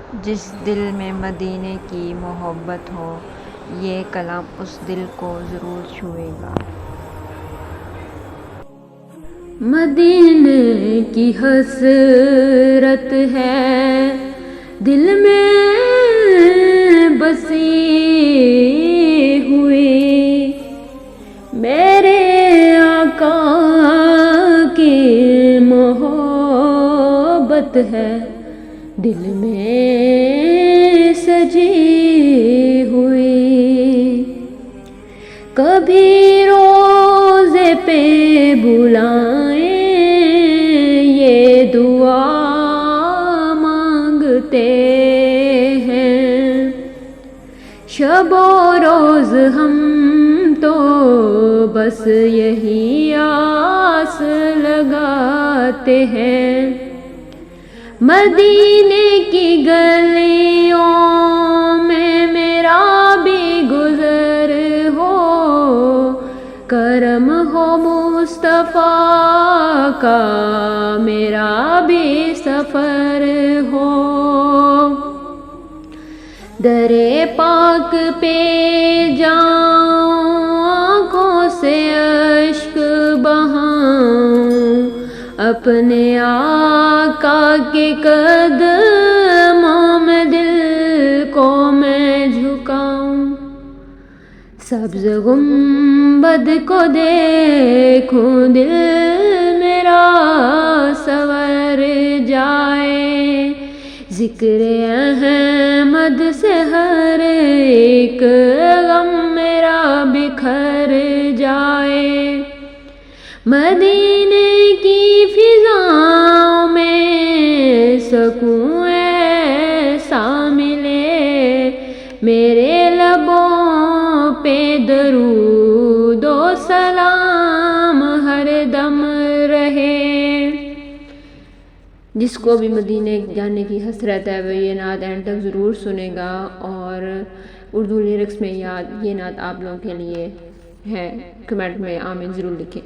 جس دل میں مدینے کی محبت ہو، یہ کلام اس دل کو ضرور چھوئے گا۔ مدینے کی حسرت ہے دل میں بسی ہوئی، میرے آقا کی محبت ہے دل میں سجی ہوئی۔ کبھی روزے پہ بلائیں یہ دعا مانگتے ہیں، شب و روز ہم تو بس یہی آس لگاتے ہیں، مدینے کی گلیوں میں میرا بھی گزر ہو، کرم ہو مصطفیٰ کا میرا بھی سفر ہو، درے پاک پہ جاؤں آنکھوں سے اشک بہاؤں، اپنے آقا کے قدموں میں دل کو میں جھکاؤں، سبز گنبد کو دیکھوں دل میرا سنور جائے، ذکر احمد سے ہر ایک غم میرا بکھر جائے، مدینے کی فضاؤں میں سکون ایسا ملے، میرے لبوں پہ درود و سلام ہر دم رہے۔ جس کو بھی مدینے جانے کی حسرت ہے وہ یہ نعت اینڈ تک ضرور سنے گا، اور اردو لیرکس میں یہ نعت آپ لوگوں کے لیے ہے، کمنٹ میں آمین ضرور لکھیں۔